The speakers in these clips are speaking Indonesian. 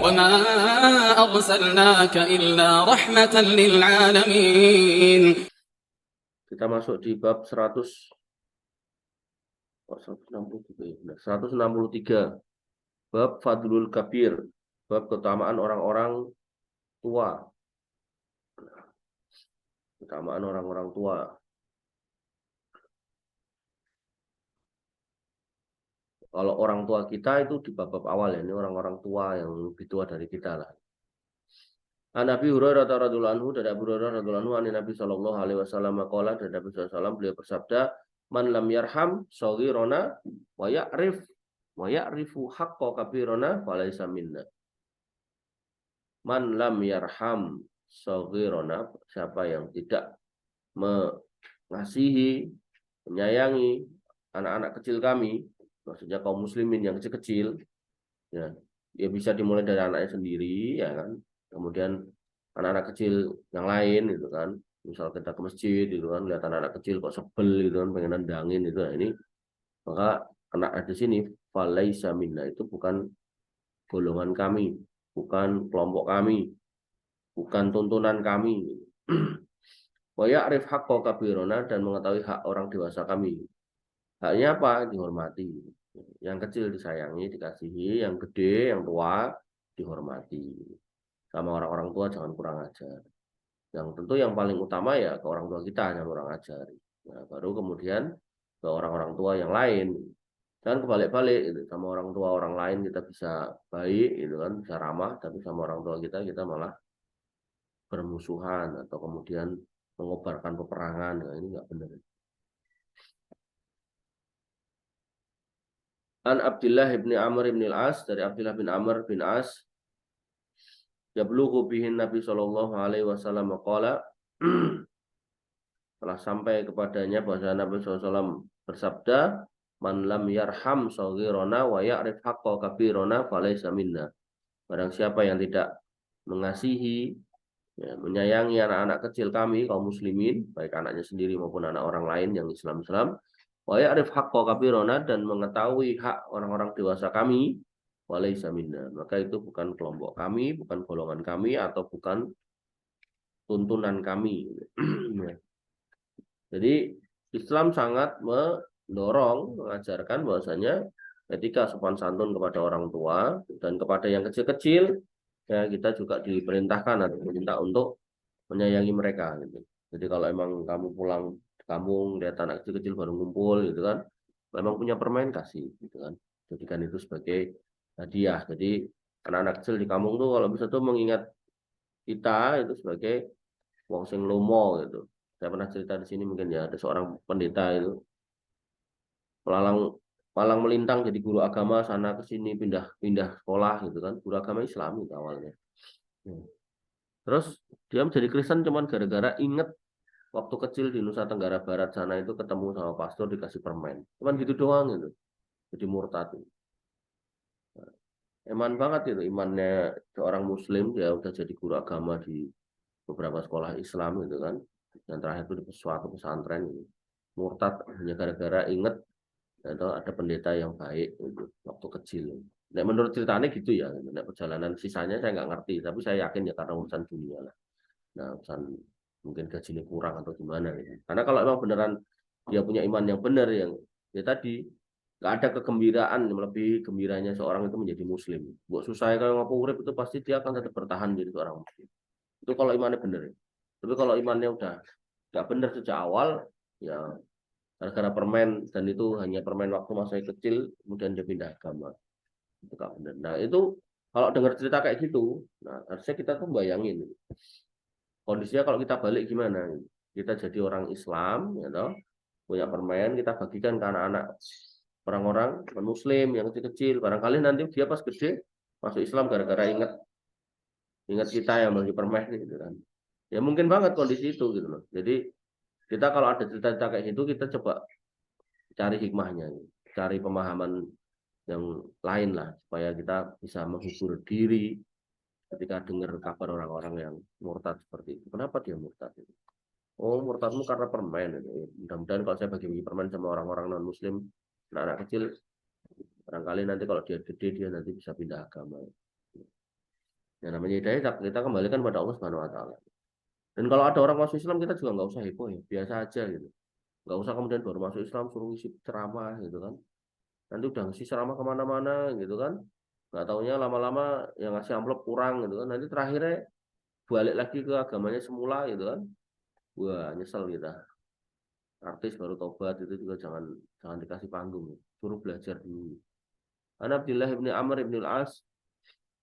وما أرسلناك إلا رحمة للعالمين. Kita masuk di bab 163. Bab Fadlul Kabir, bab keutamaan orang-orang tua. Keutamaan orang-orang tua. Kalau orang tua kita itu di bab-bab awal ya, ini orang-orang tua yang lebih tua dari kita lah. An Abi Hurairah radhiyallahu anhu, dari Abu Hurairah radhiyallahu anhu, an Nabi sallallahu alaihi wasallam qala, dari Nabi sallallahu alaihi wasallam beliau bersabda, man lam yarham shaghirana wa ya'rifu haqqa kabirana falaysa minna. Man lam yarham shaghirana, siapa yang tidak mengasihi, menyayangi anak-anak kecil kami, maksudnya kaum muslimin yang kecil-kecil, ya, dia bisa dimulai dari anaknya sendiri, ya kan. Kemudian anak-anak kecil yang lain, gitu kan. Misal kita ke masjid, gitu kan, lihat anak-anak kecil kok sebel, gitu kan, pengen nendangin, itu, nah ini, maka anak di sini, falaisa minna, itu bukan golongan kami, bukan kelompok kami, bukan tuntunan kami. Wa ya'rif haqqa kabirona, dan mengetahui hak orang dewasa kami. Haknya apa? Dihormati. Yang kecil disayangi, dikasihi, yang gede, yang tua dihormati. Sama orang-orang tua jangan kurang ajar. Yang tentu yang paling utama ya ke orang tua kita jangan kurang ajar. Nah, baru kemudian ke orang-orang tua yang lain. Jangan kebalik-balik gitu. Sama orang tua orang lain kita bisa baik gitu kan, bisa ramah, tapi sama orang tua kita malah bermusuhan atau kemudian mengobarkan peperangan. Nah, ini nggak benar. An Abdullah bin Amr bin Al-As, dari Abdullah bin Amr bin As, yablughu bihin Nabi sallallahu alaihi wasallam qala, telah sampai kepadanya bahwa Nabi SAW bersabda, man lam yarham shaghirana wa ya'rif haqqa kabirana falaysa minna. Barang siapa yang tidak mengasihi, ya, menyayangi anak-anak kecil kami kaum muslimin, baik anaknya sendiri maupun anak orang lain yang Islam, wa ya'rif haqqa kabirana, dan mengetahui hak orang-orang dewasa kami, walaysa minna, maka itu bukan kelompok kami, bukan golongan kami, atau bukan tuntunan kami. Jadi Islam sangat mendorong, mengajarkan bahwasanya etika sopan santun kepada orang tua dan kepada yang kecil-kecil, ya kita juga diperintahkan atau diminta untuk menyayangi mereka gitu. Jadi kalau emang kamu pulang ke kampung lihat anak kecil-kecil baru ngumpul gitu kan, memang punya permen kasih gitu kan. Jadikan itu sebagai hadiah. Jadi anak-anak kecil di kampung tuh kalau bisa tuh mengingat kita itu sebagai wong sing lomo gitu. Saya pernah cerita di sini mungkin ya, ada seorang pendeta itu malang melintang jadi guru agama sana ke sini, pindah sekolah gitu kan, guru agama Islam itu awalnya. Terus dia menjadi Kristen cuman gara-gara inget waktu kecil di Nusa Tenggara Barat sana itu ketemu sama pastor dikasih permen. Cuman gitu doang itu. Jadi murtad. Eman banget itu imannya seorang muslim, dia udah jadi guru agama di beberapa sekolah Islam gitu kan. Dan terakhir itu di suatu pesantren gitu. Murtad hanya gara-gara inget atau ada pendeta yang baik gitu, waktu kecil. Nah, menurut ceritanya gitu ya. Nah, perjalanan sisanya saya nggak ngerti, tapi saya yakin ya karena urusan dunia lah. Nah, urusan mungkin gajinya kurang atau gimana gitu. Karena kalau emang beneran dia punya iman yang benar, yang ya tadi nggak ada kegembiraan lebih gembiranya seorang itu menjadi muslim. Buat susah kalau ngapa urip itu pasti dia akan tetap bertahan jadi seorang muslim. Itu kalau imannya benar. Tapi kalau imannya udah nggak benar sejak awal, ya gara-gara permen, dan itu hanya permen waktu masa kecil, kemudian dia pindah agama. Itu nggak benar. Nah itu kalau dengar cerita kayak gitu, nah harusnya kita tuh bayangin kondisinya kalau kita balik gimana. Kita jadi orang Islam, ya toh, punya permen, kita bagikan ke anak-anak orang-orang muslim yang kecil-kecil. Barangkali nanti dia pas gede masuk Islam gara-gara ingat kita yang bagi permen gitu kan. Ya mungkin banget kondisi itu gitu loh. Jadi kita kalau ada cerita-cerita kayak gitu, kita coba cari hikmahnya, cari pemahaman yang lain lah, supaya kita bisa menghibur diri ketika dengar kabar orang-orang yang murtad seperti itu. Kenapa dia murtad itu? Oh, murtadmu karena permen. Mudah-mudahan kalau saya bagi-bagi permen sama orang-orang non-muslim, anak-anak kecil, barangkali nanti kalau dia gede, dia nanti bisa pindah agama. Ya, namanya hidayah kita kembalikan pada Allah Subhanahu Wa Taala. Dan kalau ada orang masuk Islam, kita juga nggak usah heboh ya, biasa aja gitu. Nggak usah kemudian baru masuk Islam suruh ngisi ceramah gitu kan. Nanti udah ngisi ceramah kemana-mana gitu kan. Nggak taunya lama-lama yang ngasih amplop kurang gitu kan. Nanti terakhirnya balik lagi ke agamanya semula gitu kan. Wah, nyesel kita. Artis baru tobat itu juga jangan dikasih panggung. Suruh belajar dulu. An Abdillah bin Amr bin Al-As,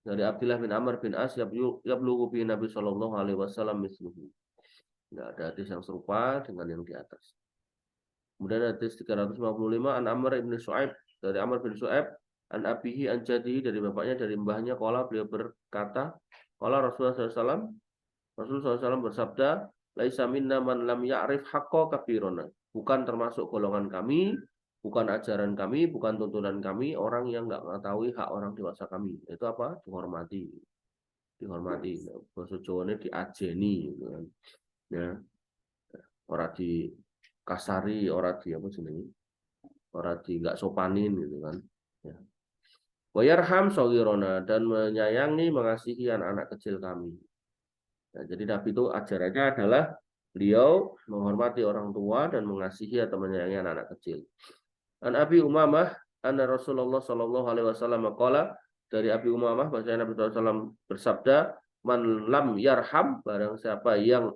dari Abdillah bin Amr bin As yablughu bi Nabi sallallahu alaihi wasallam misluhu. Enggak ada hadis yang serupa dengan yang di atas. Kemudian hadis 355 an Amr bin Shu'aib, dari Amr bin Shu'aib an abihi an jadihi, dari bapaknya dari mbahnya, qala, beliau berkata, qala Rasulullah SAW, Rasulullah SAW bersabda, laisa minna man lam ya'rif haqqa kabirona. Bukan termasuk golongan kami, bukan ajaran kami, bukan tuntunan kami, orang yang nggak mengetahui hak orang dewasa kami. Itu apa? Dihormati. Dihormati. Bahasa Jawa ini diajeni. Gitu kan. Ya. Orang dikasari, orang di apa jenenge? Orang di nggak sopanin gitu kan. Ya. Wa yarham shaghirona, dan menyayangi, mengasihi anak-anak kecil kami. Nah, jadi Nabi itu ajarannya adalah beliau menghormati orang tua dan mengasihi atau menyayangi anak-anak kecil. An Abi Umamah anna Rasulullah sallallahu alaihi wasallam qala, dari Abi Umamah bahwasanya Nabi SAW bersabda, man lam yarham, barang siapa yang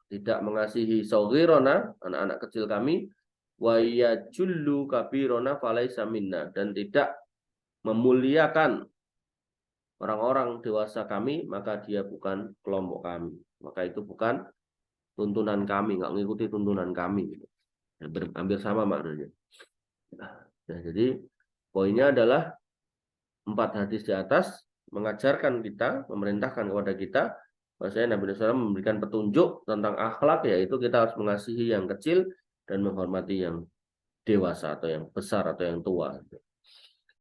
tidak mengasihi saghirona, anak-anak kecil kami, wa yajullu kabirona falaisa minna, dan tidak memuliakan orang-orang dewasa kami, maka dia bukan kelompok kami. Maka itu bukan tuntunan kami, nggak mengikuti tuntunan kami. Hampir sama maknanya. Nah, jadi poinnya adalah 4 hadis di atas mengajarkan kita, memerintahkan kepada kita, bahwasanya Nabi SAW memberikan petunjuk tentang akhlak, yaitu kita harus mengasihi yang kecil dan menghormati yang dewasa atau yang besar atau yang tua.